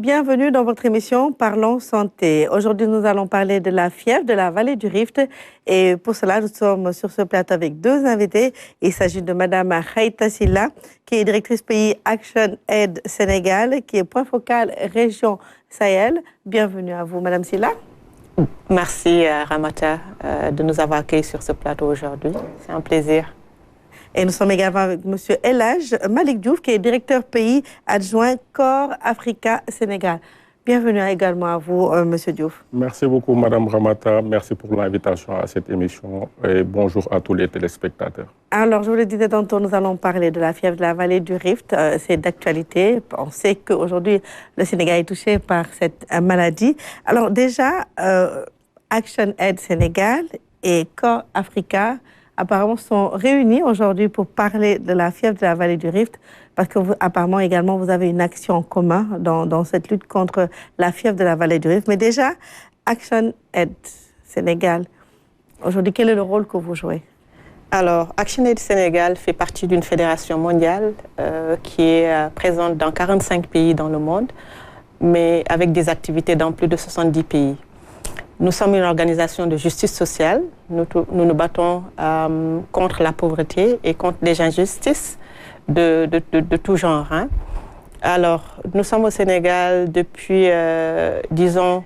bienvenue dans votre émission Parlons Santé. Aujourd'hui, nous allons parler de la fièvre de la vallée du Rift. Et pour cela, nous sommes sur ce plateau avec deux invités. Il s'agit de Madame Khaïta Sylla, qui est directrice pays Action Aid Sénégal, qui est point focal région Sahel. Bienvenue à vous, Madame Sylla. Merci, Ramata, de nous avoir accueillis sur ce plateau aujourd'hui. C'est un plaisir. Et nous sommes également avec M. El Hadj Malick Diouf, qui est directeur pays adjoint Corps Africa Sénégal. Bienvenue également à vous, M. Diouf. Merci beaucoup, Mme Ramata. Merci pour l'invitation à cette émission et bonjour à tous les téléspectateurs. Alors, je vous le disais tantôt, nous allons parler de la fièvre de la vallée du Rift. C'est d'actualité. On sait qu'aujourd'hui, le Sénégal est touché par cette maladie. Alors déjà, Action Aid Sénégal et Corps Africa apparemment sont réunis aujourd'hui pour parler de la fièvre de la vallée du Rift, parce que vous, apparemment également vous avez une action en commun dans cette lutte contre la fièvre de la vallée du Rift. Mais déjà, Action Aid Sénégal, aujourd'hui, quel est le rôle que vous jouez? Alors, Action Aid Sénégal fait partie d'une fédération mondiale qui est présente dans 45 pays dans le monde, mais avec des activités dans plus de 70 pays. Nous sommes une organisation de justice sociale. Nous nous battons contre la pauvreté et contre les injustices de tout genre. Hein. Alors, nous sommes au Sénégal depuis, disons,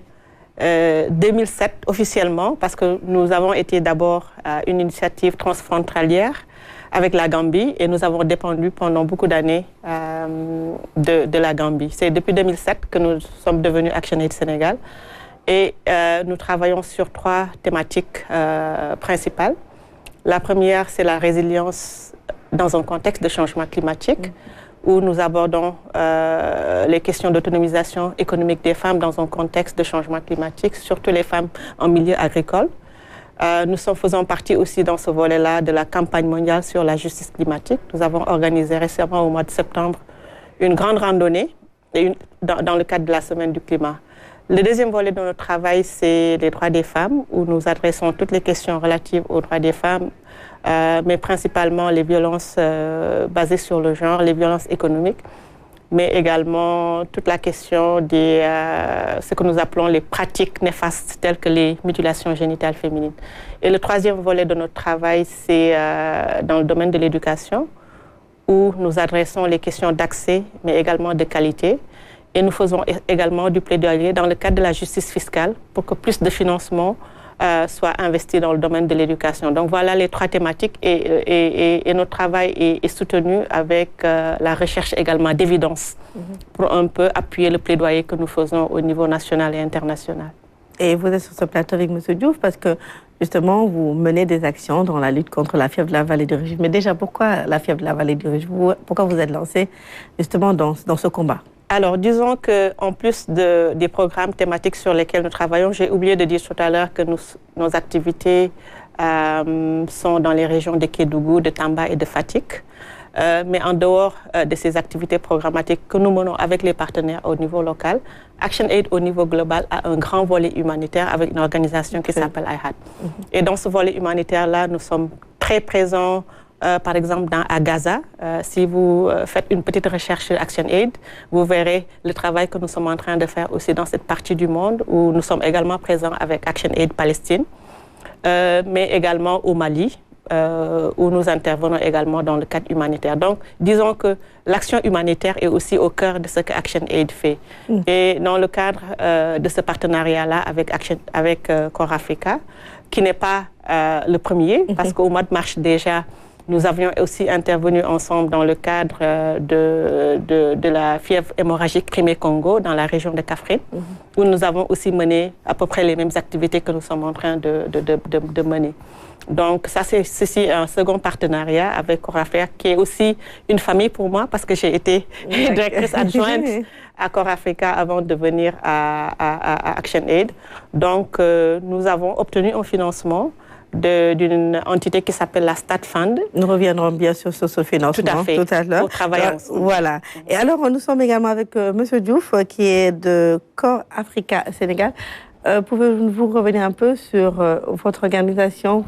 2007 officiellement, parce que nous avons été d'abord une initiative transfrontalière avec la Gambie et nous avons dépendu pendant beaucoup d'années de la Gambie. C'est depuis 2007 que nous sommes devenus Action Aid Sénégal. Et nous travaillons sur trois thématiques principales. La première, c'est la résilience dans un contexte de changement climatique, où nous abordons les questions d'autonomisation économique des femmes dans un contexte de changement climatique, surtout les femmes en milieu agricole. Nous faisons partie aussi dans ce volet-là de la campagne mondiale sur la justice climatique. Nous avons organisé récemment au mois de septembre une grande randonnée dans le cadre de la Semaine du climat. Le deuxième volet de notre travail, c'est les droits des femmes, où nous adressons toutes les questions relatives aux droits des femmes, mais principalement les violences basées sur le genre, les violences économiques, mais également toute la question de ce que nous appelons les pratiques néfastes, telles que les mutilations génitales féminines. Et le troisième volet de notre travail, c'est dans le domaine de l'éducation, où nous adressons les questions d'accès, mais également de qualité. Et nous faisons également du plaidoyer dans le cadre de la justice fiscale pour que plus de financement soit investi dans le domaine de l'éducation. Donc voilà les trois thématiques et notre travail est soutenu avec la recherche également d'évidence pour un peu appuyer le plaidoyer que nous faisons au niveau national et international. Et vous êtes sur ce plateau avec M. Diouf parce que justement vous menez des actions dans la lutte contre la fièvre de la vallée du Rift. Mais déjà, pourquoi la fièvre de la vallée du Rift? Pourquoi vous êtes lancé justement dans ce combat? Alors, disons qu'en plus des programmes thématiques sur lesquels nous travaillons, j'ai oublié de dire tout à l'heure que nos activités sont dans les régions de Kédougou, de Tamba et de Fatick. Mais en dehors de ces activités programmatiques que nous menons avec les partenaires au niveau local, Action Aid au niveau global a un grand volet humanitaire avec une organisation qui s'appelle IHAD. Et dans ce volet humanitaire-là, nous sommes très présents. Par exemple, à Gaza, si vous faites une petite recherche sur Action Aid, vous verrez le travail que nous sommes en train de faire aussi dans cette partie du monde, où nous sommes également présents avec Action Aid Palestine, mais également au Mali, où nous intervenons également dans le cadre humanitaire. Donc, disons que l'action humanitaire est aussi au cœur de ce que Action Aid fait. Et dans le cadre de ce partenariat-là avec Corps Africa, qui n'est pas le premier, parce qu'au mois de mars déjà, nous avions aussi intervenu ensemble dans le cadre de la fièvre hémorragique Crimée-Congo dans la région de Kaffrine, où nous avons aussi mené à peu près les mêmes activités que nous sommes en train de mener. Donc ça, c'est ceci un second partenariat avec Corps Africa, qui est aussi une famille pour moi, parce que j'ai été directrice adjointe à Corps Africa avant de venir à Action Aid. Donc nous avons obtenu un financement d'une entité qui s'appelle la Stat Fund. Nous reviendrons bien sûr sur ce financement tout à l'heure. Pour travailler ensemble. Voilà. Et alors, nous sommes également avec M. Diouf, qui est de Corps Africa Sénégal. Pouvez-vous revenir un peu sur votre organisation,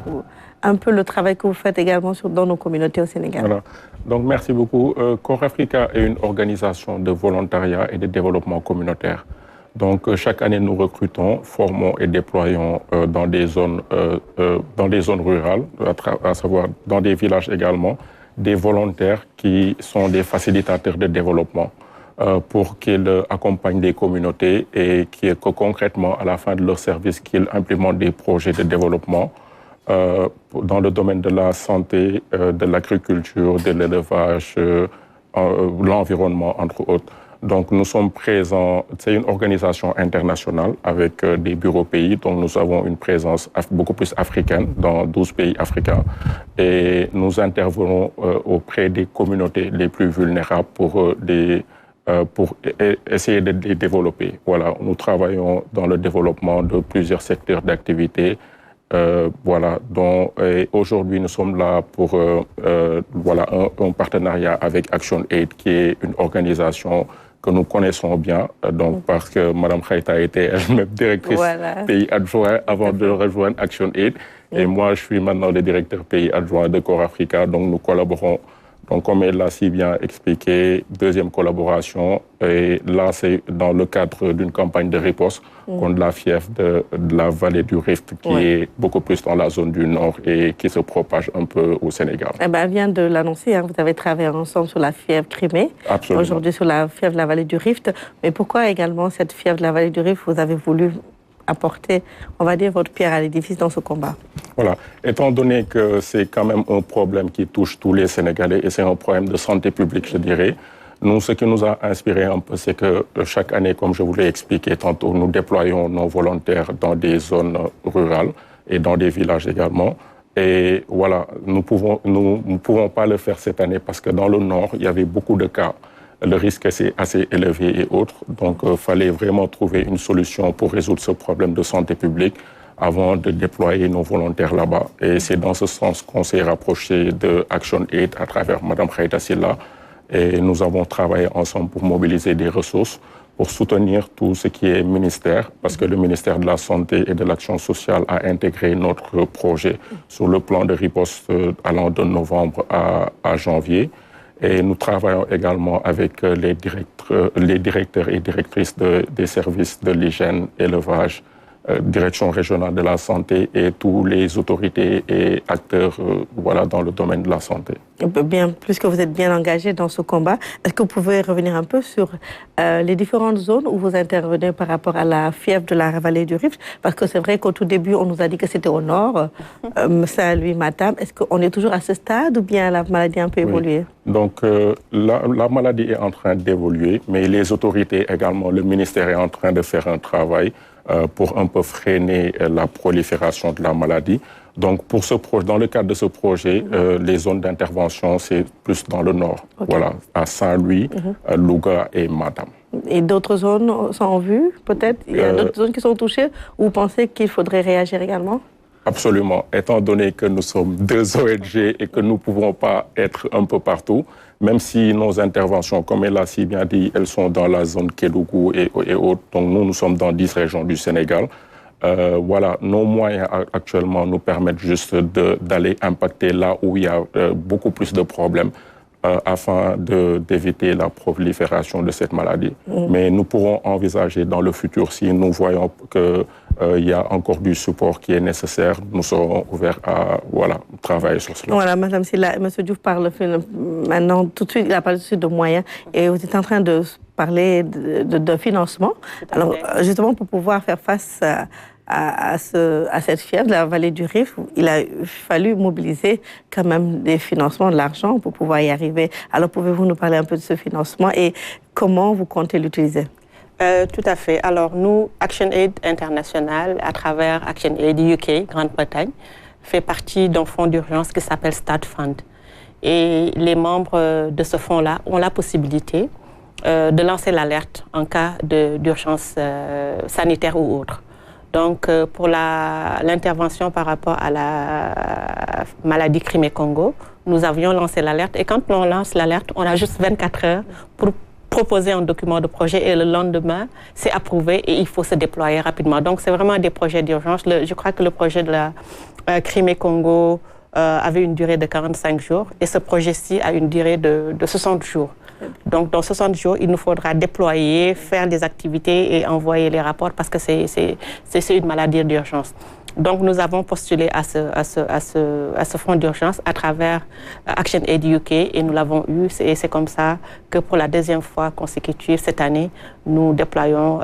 un peu le travail que vous faites également dans nos communautés au Sénégal? Voilà. Donc, merci beaucoup. Core Africa est une organisation de volontariat et de développement communautaire. Donc, chaque année, nous recrutons, formons et déployons dans des zones rurales, à savoir dans des villages également, des volontaires qui sont des facilitateurs de développement pour qu'ils accompagnent des communautés et que concrètement, à la fin de leur service, qu'ils implémentent des projets de développement dans le domaine de la santé, de l'agriculture, de l'élevage, l'environnement, entre autres. Donc, nous sommes présents, c'est une organisation internationale avec des bureaux pays, donc nous avons une présence beaucoup plus africaine dans 12 pays africains et nous intervenons auprès des communautés les plus vulnérables pour essayer de les développer. Voilà, nous travaillons dans le développement de plusieurs secteurs d'activité. Voilà, donc aujourd'hui nous sommes là pour voilà, un partenariat avec ActionAid qui est une organisation que nous connaissons bien, donc parce que Mme Khaïta était elle-même directrice pays adjoint avant de rejoindre ActionAid. Et moi, je suis maintenant le directeur pays adjoint de Core Africa, donc nous collaborons. Donc, comme elle l'a si bien expliqué, deuxième collaboration, et là, c'est dans le cadre d'une campagne de riposte contre la fièvre de la vallée du Rift, qui est beaucoup plus dans la zone du Nord et qui se propage un peu au Sénégal. Eh ben, elle vient de l'annoncer, hein, vous avez travaillé ensemble sur la fièvre Crimée, aujourd'hui sur la fièvre de la vallée du Rift. Mais pourquoi également cette fièvre de la vallée du Rift, vous avez voulu apporter, on va dire, votre pierre à l'édifice dans ce combat? Voilà. Étant donné que c'est quand même un problème qui touche tous les Sénégalais et c'est un problème de santé publique, je dirais, nous, ce qui nous a inspiré un peu, c'est que chaque année, comme je vous l'ai expliqué tantôt, nous déployons nos volontaires dans des zones rurales et dans des villages également. Et voilà, nous pouvons pas le faire cette année parce que dans le Nord, il y avait beaucoup de cas. Le risque est assez élevé et autres. Donc, il fallait vraiment trouver une solution pour résoudre ce problème de santé publique avant de déployer nos volontaires là-bas. Et c'est dans ce sens qu'on s'est rapproché de ActionAid à travers Mme Khaïta Sylla. Et nous avons travaillé ensemble pour mobiliser des ressources pour soutenir tout ce qui est ministère, parce que le ministère de la Santé et de l'Action sociale a intégré notre projet sur le plan de riposte allant de novembre à janvier. Et nous travaillons également avec les directeurs et directrices des services de l'hygiène, élevage, direction régionale de la santé et tous les autorités et acteurs voilà, dans le domaine de la santé. Bien, puisque vous êtes bien engagé dans ce combat, est-ce que vous pouvez revenir un peu sur les différentes zones où vous intervenez par rapport à la fièvre de la vallée du Rift? Parce que c'est vrai qu'au tout début, on nous a dit que c'était au nord, Saint-Louis, Matam. Est-ce qu'on est toujours à ce stade ou bien la maladie a un peu évolué? Donc, la maladie est en train d'évoluer, mais les autorités également, le ministère est en train de faire un travail pour un peu freiner la prolifération de la maladie. Donc, dans le cadre de ce projet, les zones d'intervention, c'est plus dans le nord, voilà, à Saint-Louis, Louga et Matam. Et d'autres zones sont en vue, peut-être? Il y a d'autres zones qui sont touchées où vous pensez qu'il faudrait réagir également? Absolument. Étant donné que nous sommes deux ONG et que nous ne pouvons pas être un peu partout, même si nos interventions, comme elle l'a si bien dit, elles sont dans la zone Kédougou et autres, donc nous sommes dans 10 régions du Sénégal. Voilà, nos moyens actuellement nous permettent juste d'aller impacter là où il y a beaucoup plus de problèmes afin d'éviter la prolifération de cette maladie. Mais nous pourrons envisager dans le futur, si nous voyons qu'il y a encore du support qui est nécessaire, nous serons ouverts à travailler sur cela. Voilà, Madame Sylla, M. Diouf parle maintenant, tout de suite, il a parlé tout de suite de moyens et vous êtes en train de parler de financement. Alors, justement, pour pouvoir faire face à cette fièvre de la vallée du Rift, il a fallu mobiliser quand même des financements, de l'argent pour pouvoir y arriver. Alors, pouvez-vous nous parler un peu de ce financement et comment vous comptez l'utiliser? Tout à fait. Alors, nous, ActionAid International, à travers ActionAid UK, Grande-Bretagne, fait partie d'un fonds d'urgence qui s'appelle Start Fund. Et les membres de ce fonds-là ont la possibilité de lancer l'alerte en cas d'urgence sanitaire ou autre. Donc, pour l'intervention par rapport à la maladie Crimée-Congo, nous avions lancé l'alerte. Et quand on lance l'alerte, on a juste 24 heures pour proposer un document de projet et le lendemain, c'est approuvé et il faut se déployer rapidement. Donc, c'est vraiment des projets d'urgence. Je crois que le projet de la Crimée-Congo avait une durée de 45 jours et ce projet-ci a une durée de 60 jours. Donc, dans 60 jours, il nous faudra déployer, faire des activités et envoyer les rapports parce que c'est une maladie d'urgence. Donc, nous avons postulé à ce fonds d'urgence à travers ActionAid UK et nous l'avons eu. Et c'est comme ça que pour la deuxième fois consécutive cette année, nous déployons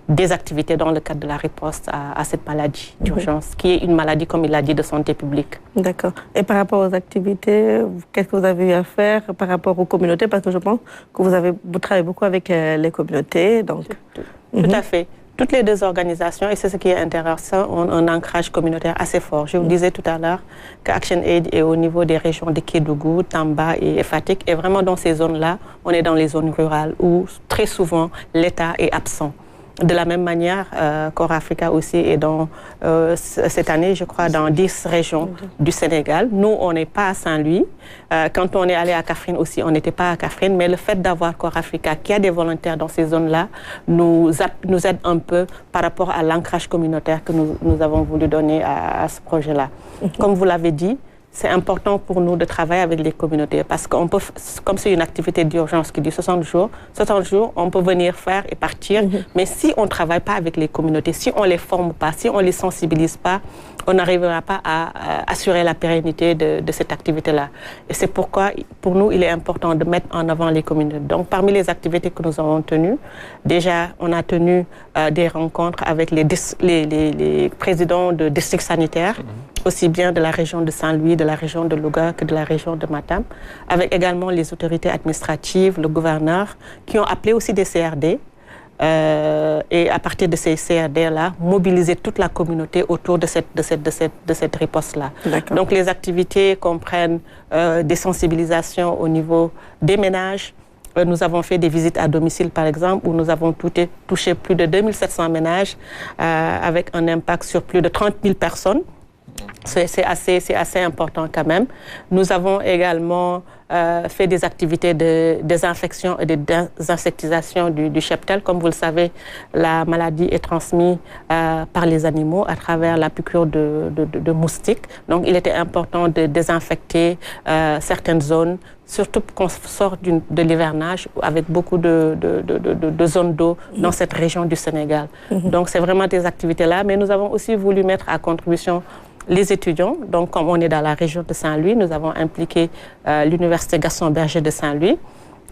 des activités dans le cadre de la riposte à cette maladie d'urgence, qui est une maladie, comme il l'a dit, de santé publique. D'accord. Et par rapport aux activités, qu'est-ce que vous avez eu à faire par rapport aux communautés? Parce que je pense que vous travaillez beaucoup avec les communautés. Donc... Tout à fait. Toutes les deux organisations, et c'est ce qui est intéressant, ont un ancrage communautaire assez fort. Je vous disais tout à l'heure qu'ActionAid est au niveau des régions de Kédougou, Tamba et Fatick. Et vraiment dans ces zones-là, on est dans les zones rurales où très souvent l'État est absent. De la même manière, Corps Africa aussi est dans, cette année, je crois, dans 10 régions du Sénégal. Nous, on n'est pas à Saint-Louis. Quand on est allé à Kaffrine aussi, on n'était pas à Kaffrine. Mais le fait d'avoir Corps Africa, qui a des volontaires dans ces zones-là, nous aide un peu par rapport à l'ancrage communautaire que nous avons voulu donner à ce projet-là. Comme vous l'avez dit, c'est important pour nous de travailler avec les communautés parce qu'on peut, comme c'est une activité d'urgence qui dit 60 jours, on peut venir faire et partir. Mais si on ne travaille pas avec les communautés, si on ne les forme pas, si on ne les sensibilise pas, on n'arrivera pas à assurer la pérennité de cette activité-là. Et c'est pourquoi, pour nous, il est important de mettre en avant les communautés. Donc, parmi les activités que nous avons tenues, déjà, on a tenu des rencontres avec les présidents de districts sanitaires, aussi bien de la région de Saint-Louis, de la région de Louga que de la région de Matam, avec également les autorités administratives, le gouverneur, qui ont appelé aussi des CRD. Et à partir de ces CRD-là, mobiliser toute la communauté autour de cette riposte-là. Donc les activités comprennent des sensibilisations au niveau des ménages. Nous avons fait des visites à domicile, par exemple, où nous avons touché plus de 2700 ménages avec un impact sur plus de 30 000 personnes. C'est assez important quand même. Nous avons également fait des activités de désinfection et de désinsectisation du cheptel. Comme vous le savez, la maladie est transmise par les animaux à travers la piqûre de moustiques. Donc, il était important de désinfecter certaines zones, surtout qu'on sort de l'hivernage avec beaucoup de zones d'eau dans cette région du Sénégal. Donc, c'est vraiment des activités-là. Mais nous avons aussi voulu mettre à contribution les étudiants. Donc, comme on est dans la région de Saint-Louis, nous avons impliqué l'Université Gaston Berger de Saint-Louis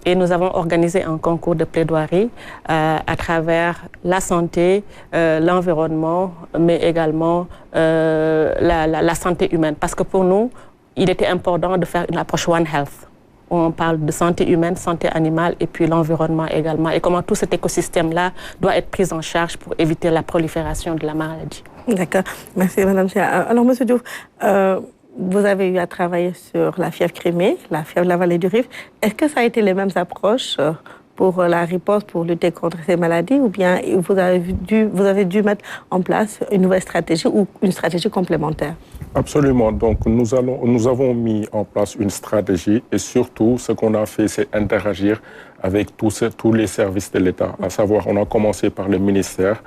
et nous avons organisé un concours de plaidoirie à travers la santé, l'environnement, mais également la santé humaine. Parce que pour nous, il était important de faire une approche One Health. On parle de santé humaine, santé animale et puis l'environnement également. Et comment tout cet écosystème-là doit être pris en charge pour éviter la prolifération de la maladie. D'accord. Merci, Madame Chia. Alors, Monsieur Diouf, vous avez eu à travailler sur la fièvre Crimée, la fièvre de la vallée du Rift. Est-ce que ça a été les mêmes approches pour la riposte, pour lutter contre ces maladies, ou bien vous avez dû mettre en place une nouvelle stratégie ou une stratégie complémentaire? Absolument. Donc, nous avons mis en place une stratégie et surtout, ce qu'on a fait, c'est interagir avec tous les services de l'État. À savoir, on a commencé par le ministère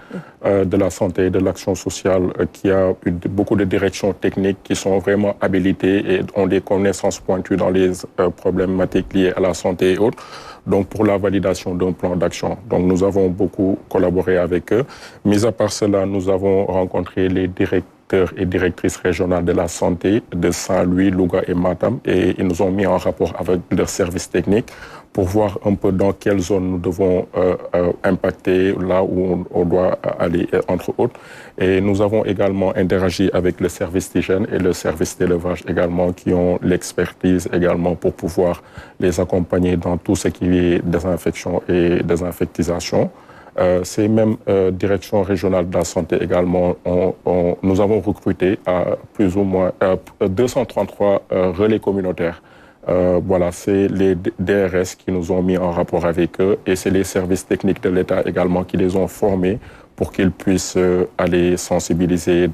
de la Santé et de l'Action sociale qui a beaucoup de directions techniques qui sont vraiment habilitées et ont des connaissances pointues dans les problématiques liées à la santé et autres. Donc, pour la validation d'un plan d'action. Donc, nous avons beaucoup collaboré avec eux. Mis à part cela, nous avons rencontré les directeurs et directrices régionales de la santé de Saint-Louis, Louga et Matam et ils nous ont mis en rapport avec leurs services techniques pour voir un peu dans quelle zone nous devons impacter, là où on doit aller, entre autres. Et nous avons également interagi avec le service d'hygiène et le service d'élevage également, qui ont l'expertise également pour pouvoir les accompagner dans tout ce qui est désinfection et désinfectisation. Ces mêmes directions régionales de la santé également, nous avons recruté plus ou moins 233 relais communautaires. Voilà, c'est les DRS qui nous ont mis en rapport avec eux et c'est les services techniques de l'État également qui les ont formés pour qu'ils puissent aller sensibiliser,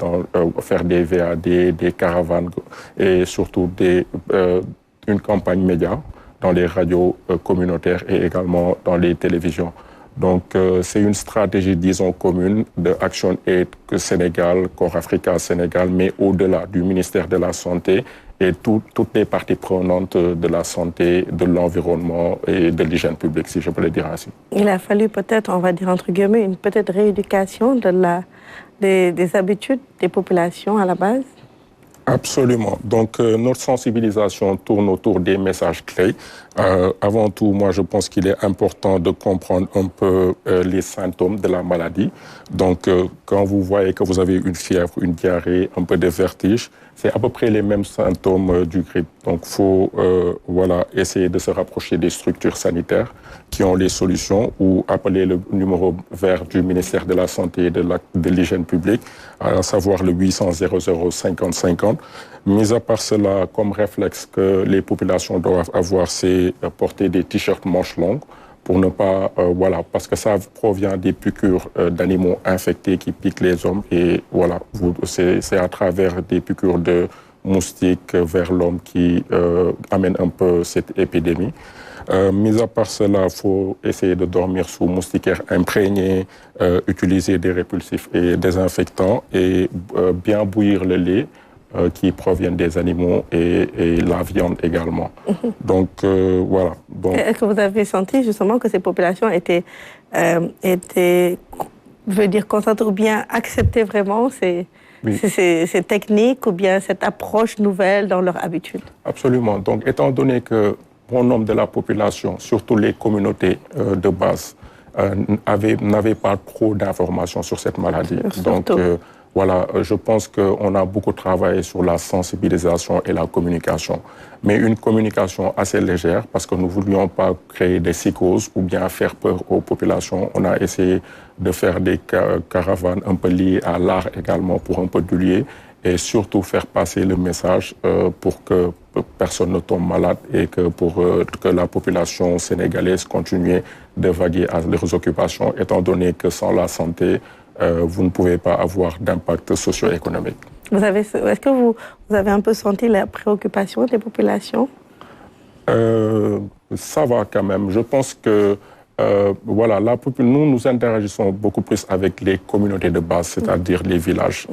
faire des VAD, des caravanes et surtout une campagne média dans les radios communautaires et également dans les télévisions. Donc, c'est une stratégie, disons, commune de ActionAid Sénégal, Corps Africa Sénégal, mais au-delà du ministère de la Santé et toutes les parties prenantes de la santé, de l'environnement et de l'hygiène publique, si je peux le dire ainsi. Il a fallu peut-être, on va dire entre guillemets, une peut-être rééducation des habitudes des populations à la base. Absolument. Donc, notre sensibilisation tourne autour des messages clés. Avant tout, moi, je pense qu'il est important de comprendre un peu les symptômes de la maladie. Donc, quand vous voyez que vous avez une fièvre, une diarrhée, un peu de vertige, c'est à peu près les mêmes symptômes du grippe. Donc, il faut essayer de se rapprocher des structures sanitaires qui ont les solutions ou appeler le numéro vert du ministère de la Santé et de l'Hygiène publique, à savoir le 800 00 50 50. Mis à part cela, comme réflexe que les populations doivent avoir, c'est porter des t-shirts manches longues pour ne pas, parce que ça provient des piqûres d'animaux infectés qui piquent les hommes et voilà, c'est à travers des piqûres de moustiques vers l'homme qui amène un peu cette épidémie. Mis à part cela, il faut essayer de dormir sous moustiquaires imprégnés, utiliser des répulsifs et désinfectants et bien bouillir le lait qui proviennent des animaux et la viande également. Donc, voilà. Donc... Est-ce que vous avez senti justement que ces populations étaient concentrées ou bien acceptaient vraiment ces techniques ou bien cette approche nouvelle dans leur habitude? Absolument. Donc, étant donné que bon nombre de la population, surtout les communautés de base, n'avaient pas trop d'informations sur cette maladie. Donc, je pense qu'on a beaucoup travaillé sur la sensibilisation et la communication. Mais une communication assez légère, parce que nous ne voulions pas créer des psychoses ou bien faire peur aux populations. On a essayé de faire des caravanes un peu liées à l'art également pour un peu d'huilier et surtout faire passer le message pour que personne ne tombe malade et que la population sénégalaise continue de vaguer à leurs occupations, étant donné que sans la santé, vous ne pouvez pas avoir d'impact socio-économique. Est-ce que vous avez un peu senti la préoccupation des populations? Ça va quand même. Je pense que nous interagissons beaucoup plus avec les communautés de base, c'est-à-dire les villages.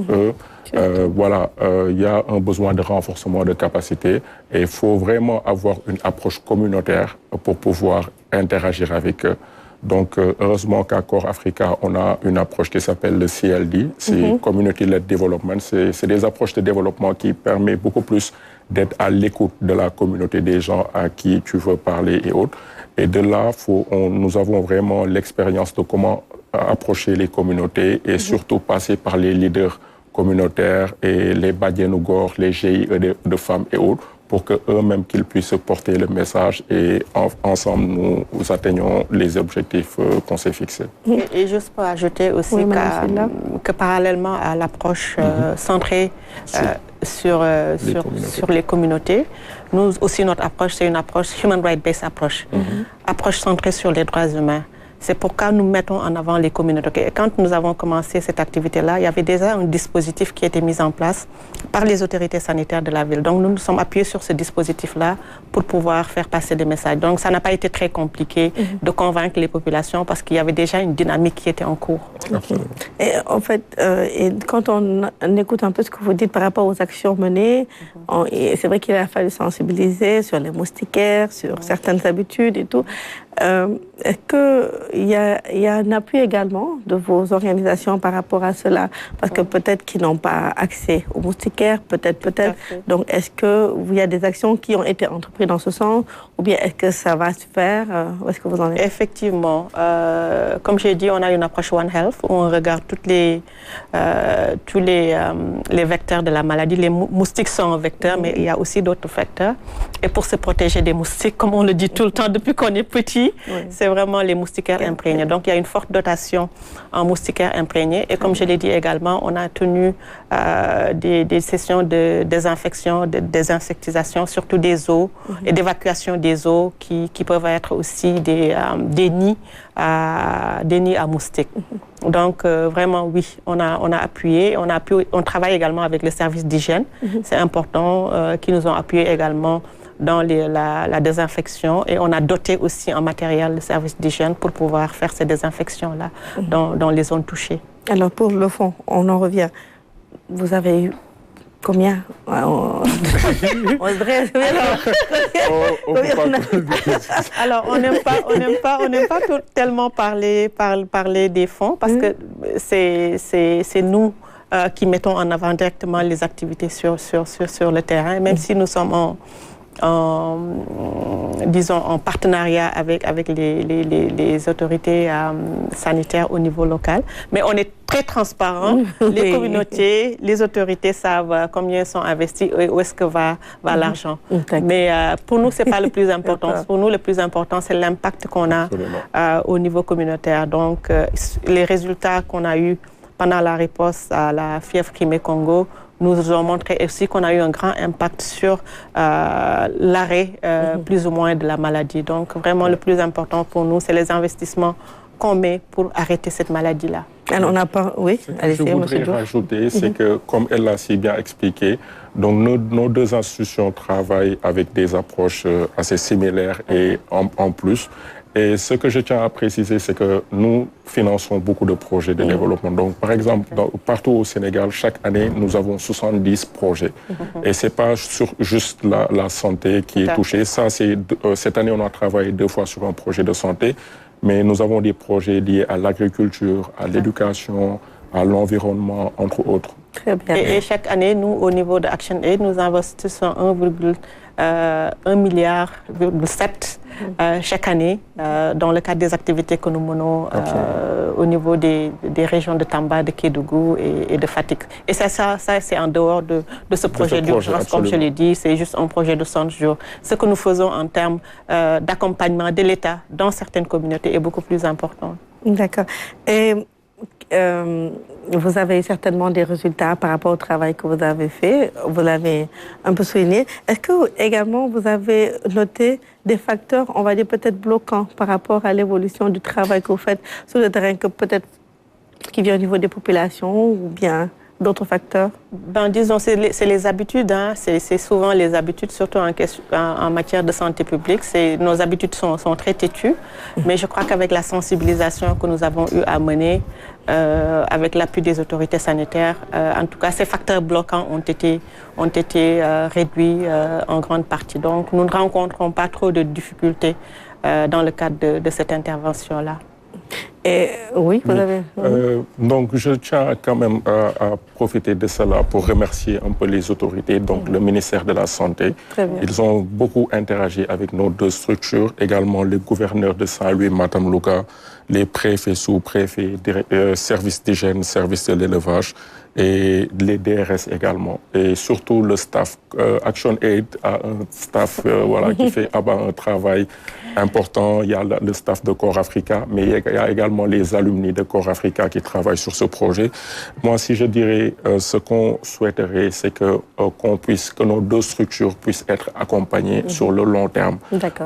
Il y a un besoin de renforcement de capacité et il faut vraiment avoir une approche communautaire pour pouvoir interagir avec eux. Donc, heureusement qu'à Corps Africa, on a une approche qui s'appelle le CLD, c'est Community-Led Development. C'est des approches de développement qui permettent beaucoup plus d'être à l'écoute de la communauté, des gens à qui tu veux parler et autres. Et de là, nous avons vraiment l'expérience de comment approcher les communautés et surtout passer par les leaders communautaires et les Badianougor, les GIE de femmes et autres, pour qu'eux-mêmes qu'ils puissent porter le message et ensemble nous atteignons les objectifs qu'on s'est fixés. Et juste pour ajouter aussi que parallèlement à l'approche centrée sur les communautés, nous aussi notre approche c'est une approche human rights based approche, approche centrée sur les droits humains. C'est pourquoi nous mettons en avant les communautés. Et quand nous avons commencé cette activité-là, il y avait déjà un dispositif qui était mis en place par les autorités sanitaires de la ville. Donc nous nous sommes appuyés sur ce dispositif-là pour pouvoir faire passer des messages. Donc ça n'a pas été très compliqué de convaincre les populations parce qu'il y avait déjà une dynamique qui était en cours. Absolument. Et en fait, quand on écoute un peu ce que vous dites par rapport aux actions menées, c'est vrai qu'il a fallu sensibiliser sur les moustiquaires, sur certaines habitudes et tout. Est-ce qu'il y a un appui également de vos organisations par rapport à cela? Parce que peut-être qu'ils n'ont pas accès aux moustiquaires, peut-être. Donc, est-ce qu'il y a des actions qui ont été entreprises dans ce sens? Ou bien est-ce que ça va se faire? Où est-ce que vous en êtes? Effectivement. Comme j'ai dit, on a une approche One Health où on regarde tous les vecteurs de la maladie. Les moustiques sont un vecteur, mais il y a aussi d'autres vecteurs. Et pour se protéger des moustiques, comme on le dit tout le temps depuis qu'on est petit, c'est vraiment les moustiquaires imprégnés. Donc, il y a une forte dotation en moustiquaires imprégnés. Et comme je l'ai dit également, on a tenu des sessions de désinfection, de désinsectisation, surtout des eaux et d'évacuation des eaux qui peuvent être aussi des nids à moustiques. Donc, vraiment, oui, on a appuyé. On travaille également avec les services d'hygiène. C'est important, qui nous ont appuyé également dans la désinfection et on a doté aussi en matériel le service d'hygiène pour pouvoir faire ces désinfections-là dans les zones touchées. Alors pour le fond, on en revient. Vous avez eu combien? Alors, on n'aime pas tellement parler des fonds parce que c'est nous qui mettons en avant directement les activités sur le terrain, même si nous sommes en partenariat avec les autorités sanitaires au niveau local. Mais on est très transparent. Les communautés, les autorités savent combien sont investis et où est-ce que va l'argent. Mais pour nous, ce n'est pas le plus important. Pour nous, le plus important, c'est l'impact qu'on a au niveau communautaire. Donc, les résultats qu'on a eus pendant la riposte à la fièvre Crimée-Congo nous ont montré aussi qu'on a eu un grand impact sur l'arrêt plus ou moins de la maladie. Donc vraiment le plus important pour nous, c'est les investissements qu'on met pour arrêter cette maladie-là. Alors on n'a pas... Oui, allez-y, je voudrais rajouter, c'est que comme elle l'a si bien expliqué, donc nos deux institutions travaillent avec des approches assez similaires et en plus. Et ce que je tiens à préciser, c'est que nous finançons beaucoup de projets de développement. Donc, par exemple, partout au Sénégal, chaque année, nous avons 70 projets. Et ce n'est pas juste la santé qui est touchée. Ça, cette année, on a travaillé 2 fois sur un projet de santé. Mais nous avons des projets liés à l'agriculture, à l'éducation, à l'environnement, entre autres. Très bien. Et chaque année, nous, au niveau de ActionAid, nous investissons 1,7 milliard chaque année dans le cadre des activités que nous menons au niveau des régions de Tamba, de Kédougou et de Fatick. Et ça c'est en dehors de ce projet d'urgence, comme je l'ai dit, c'est juste un projet de 100 jours. Ce que nous faisons en termes d'accompagnement de l'État dans certaines communautés est beaucoup plus important. D'accord. Et vous avez certainement des résultats par rapport au travail que vous avez fait, vous l'avez un peu souligné. Est-ce que également vous avez noté des facteurs, on va dire peut-être bloquants par rapport à l'évolution du travail que vous faites sur le terrain, que peut-être qui vient au niveau des populations ou bien d'autres facteurs? Disons, c'est les habitudes. Hein. C'est souvent les habitudes, surtout en matière de santé publique. Nos habitudes sont très têtues. Mais je crois qu'avec la sensibilisation que nous avons eu à mener, avec l'appui des autorités sanitaires, en tout cas, ces facteurs bloquants ont été réduits en grande partie. Donc, nous ne rencontrons pas trop de difficultés dans le cadre de cette intervention-là. Et oui, vous avez... donc, je tiens quand même à profiter de cela pour remercier un peu les autorités, donc le ministère de la Santé. Ils ont beaucoup interagi avec nos 2 structures, également le gouverneur de Saint-Louis, Matam Louga, les préfets, sous-préfets, services d'hygiène, services de l'élevage et les DRS également. Et surtout le staff. ActionAid a un staff qui fait un travail important. Il y a le staff de Corps Africa, mais il y a également les alumni de Corps Africa qui travaillent sur ce projet. Moi, si je dirais ce qu'on souhaiterait, c'est que nos 2 structures puissent être accompagnées sur le long terme.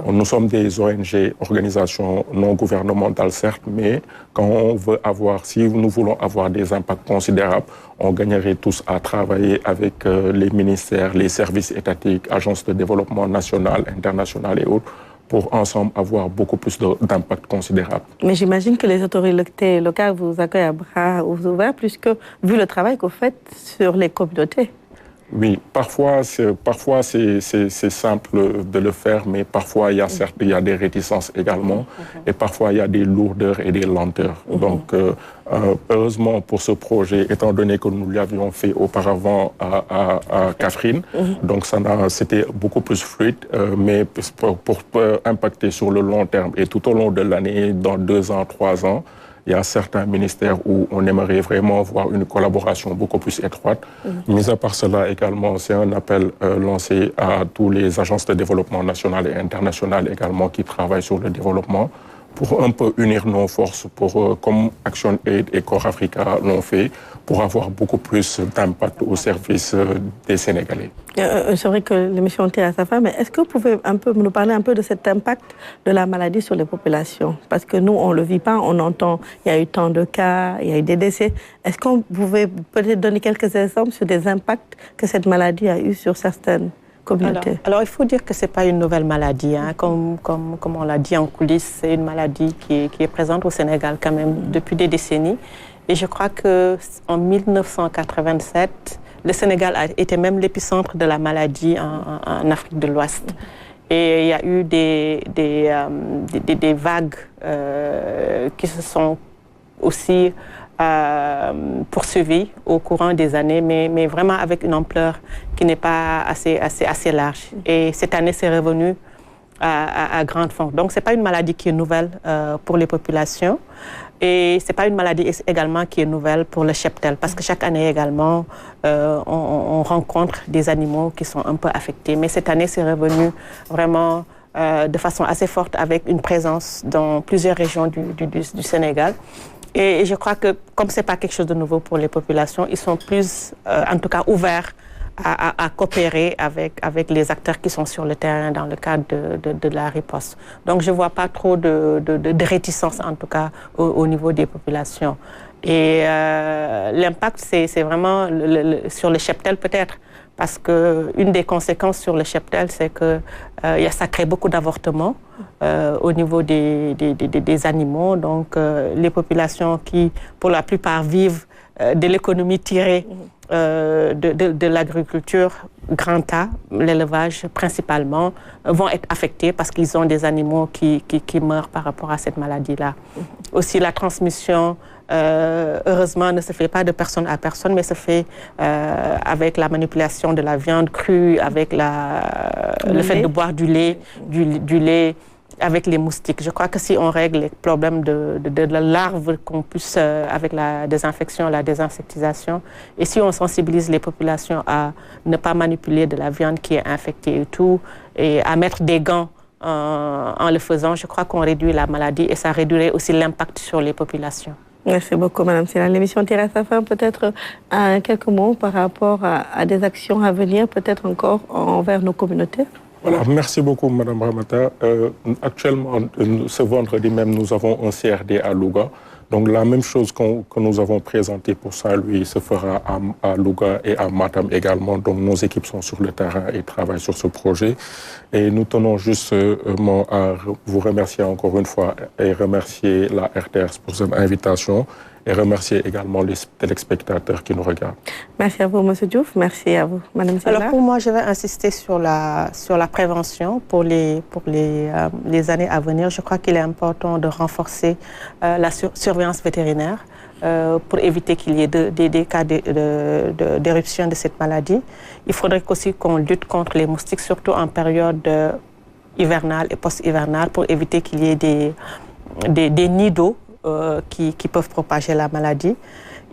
Nous sommes des ONG, organisations non gouvernementales, certes, mais si nous voulons avoir des impacts considérables, on gagnerait tous à travailler avec les ministères, les services étatiques, agences de développement national, international et autres, pour ensemble avoir beaucoup plus d'impact considérable. Mais j'imagine que les autorités locales vous accueillent à bras ouverts, puisque vu le travail que vous faites sur les communautés. Oui, parfois c'est simple de le faire, mais parfois il y a des réticences également, et parfois il y a des lourdeurs et des lenteurs. Donc, heureusement pour ce projet, étant donné que nous l'avions fait auparavant à Kaffrine, donc c'était beaucoup plus fluide, mais pour impacter sur le long terme et tout au long de l'année, dans 2 ans, 3 ans, il y a certains ministères où on aimerait vraiment voir une collaboration beaucoup plus étroite. Mis à part cela également, c'est un appel lancé à tous les agences de développement national et international également qui travaillent sur le développement pour un peu unir nos forces, comme ActionAid et Corps Africa l'ont fait, pour avoir beaucoup plus d'impact au service des Sénégalais. C'est vrai que l'émission tire à sa fin, mais est-ce que vous pouvez nous parler un peu de cet impact de la maladie sur les populations? Parce que nous, on ne le vit pas, on entend, il y a eu tant de cas, il y a eu des décès. Est-ce qu'on pouvait peut-être donner quelques exemples sur des impacts que cette maladie a eu sur certaines communauté? Alors, il faut dire que ce n'est pas une nouvelle maladie. Hein. Comme on l'a dit en coulisses, c'est une maladie qui est présente au Sénégal quand même depuis des décennies. Et je crois qu'en 1987, le Sénégal a été même l'épicentre de la maladie en Afrique de l'Ouest. Et il y a eu des vagues qui se sont aussi poursuivies au courant des années, mais vraiment avec une ampleur qui n'est pas assez large. Et cette année, c'est revenu à grande force. Donc, ce n'est pas une maladie qui est nouvelle pour les populations. Et ce n'est pas une maladie également qui est nouvelle pour le cheptel, parce que chaque année également, on rencontre des animaux qui sont un peu affectés. Mais cette année, c'est revenu vraiment de façon assez forte avec une présence dans plusieurs régions du Sénégal. Et je crois que comme ce n'est pas quelque chose de nouveau pour les populations, ils sont plus, en tout cas, ouverts à coopérer avec les acteurs qui sont sur le terrain dans le cadre de la riposte. Donc, je ne vois pas trop de réticence, en tout cas, au niveau des populations. Et l'impact, c'est vraiment sur le cheptel, peut-être, parce qu'une des conséquences sur le cheptel, c'est que ça crée beaucoup d'avortements au niveau des animaux. Donc, les populations qui, pour la plupart, vivent de l'économie tirée de l'agriculture, grand A, l'élevage principalement, vont être affectés parce qu'ils ont des animaux qui meurent par rapport à cette maladie-là. Aussi, la transmission, heureusement, ne se fait pas de personne à personne, mais se fait avec la manipulation de la viande crue, avec le fait de boire du lait avec les moustiques. Je crois que si on règle les problèmes de la larve, qu'on puisse, avec la désinfection, la désinsectisation, et si on sensibilise les populations à ne pas manipuler de la viande qui est infectée et tout, et à mettre des gants en le faisant, je crois qu'on réduit la maladie et ça réduirait aussi l'impact sur les populations. Merci beaucoup, Madame Sylla. L'émission tire à sa fin. Peut-être quelques mots par rapport à des actions à venir, peut-être encore envers nos communautés. Voilà, merci beaucoup, Madame Ramata. Actuellement, ce vendredi même, nous avons un CRD à Louga. Donc, la même chose que nous avons présenté pour Saint-Louis se fera à Louga et à Matam également. Donc, nos équipes sont sur le terrain et travaillent sur ce projet. Et nous tenons justement à vous remercier encore une fois et remercier la RTS pour cette invitation. Et remercier également les téléspectateurs qui nous regardent. Merci à vous, M. Diouf. Merci à vous, Mme Sylla. Alors, pour moi, je vais insister sur la prévention pour les années à venir. Je crois qu'il est important de renforcer la surveillance vétérinaire pour éviter qu'il y ait des cas d'éruption de cette maladie. Il faudrait aussi qu'on lutte contre les moustiques, surtout en période hivernale et post-hivernale, pour éviter qu'il y ait des nids d'eau qui peuvent propager la maladie.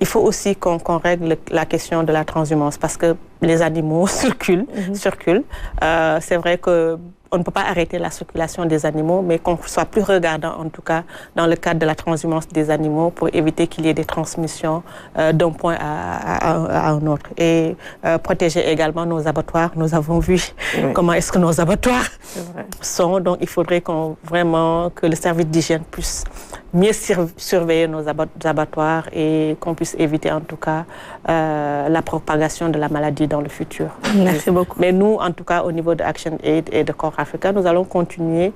Il faut aussi qu'on règle la question de la transhumance parce que les animaux circulent. C'est vrai qu'on ne peut pas arrêter la circulation des animaux, mais qu'on soit plus regardant, en tout cas, dans le cadre de la transhumance des animaux pour éviter qu'il y ait des transmissions d'un point à un autre. Et protéger également nos abattoirs. Nous avons vu comment est-ce que nos abattoirs sont. Donc, il faudrait vraiment que le service d'hygiène puisse mieux surveiller nos abattoirs et qu'on puisse éviter, en tout cas, la propagation de la maladie dans le futur. Merci beaucoup. Mais nous, en tout cas, au niveau de ActionAid et de Corps Africa, nous allons continuer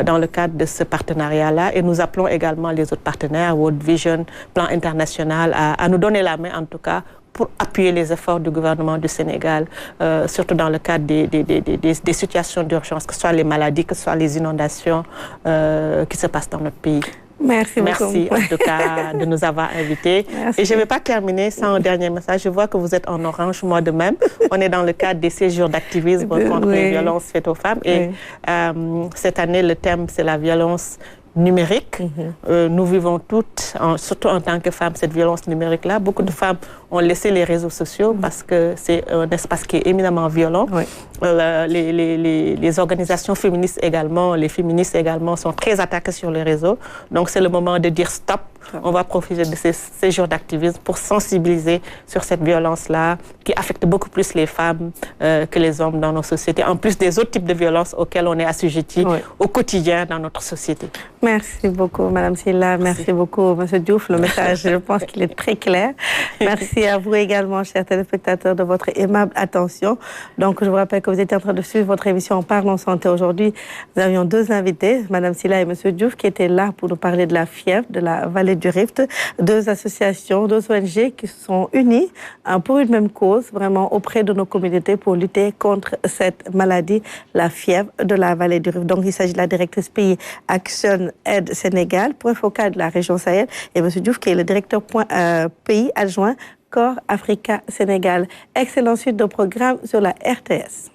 dans le cadre de ce partenariat-là et nous appelons également les autres partenaires, World Vision, Plan International, à nous donner la main, en tout cas, pour appuyer les efforts du gouvernement du Sénégal, surtout dans le cadre des situations d'urgence, que ce soit les maladies, que ce soit les inondations qui se passent dans notre pays. Merci beaucoup. Merci en tout cas de nous avoir invités. Merci. Et je ne vais pas terminer sans un dernier message. Je vois que vous êtes en orange, moi de même. On est dans le cadre des séjours d'activisme contre les violences faites aux femmes. Et cette année, le thème, c'est la violence numérique. Nous vivons toutes, surtout en tant que femmes, cette violence numérique-là. Beaucoup de femmes ont laissé les réseaux sociaux parce que c'est un espace qui est éminemment violent. Les organisations féministes également, les féministes également sont très attaquées sur les réseaux. Donc c'est le moment de dire stop on va profiter de ces jours d'activisme pour sensibiliser sur cette violence-là qui affecte beaucoup plus les femmes que les hommes dans nos sociétés, en plus des autres types de violences auxquelles on est assujetti au quotidien dans notre société. Merci beaucoup, Madame Sylla. Merci beaucoup, Monsieur Diouf. Le message, je pense qu'il est très clair. Merci à vous également, chers téléspectateurs, de votre aimable attention. Donc, je vous rappelle que vous étiez en train de suivre votre émission Parlons Santé. Aujourd'hui, nous avions deux invités, Madame Sylla et Monsieur Diouf, qui étaient là pour nous parler de la fièvre de la vallée du Rift. Deux associations, deux ONG qui se sont unies pour une même cause, vraiment auprès de nos communautés pour lutter contre cette maladie, la fièvre de la vallée du Rift. Donc, il s'agit de la directrice pays Action Aide Sénégal, point focal de la région Sahel, et M. Diouf qui est le directeur pays adjoint Corps Africa Sénégal. Excellente suite de programme sur la RTS.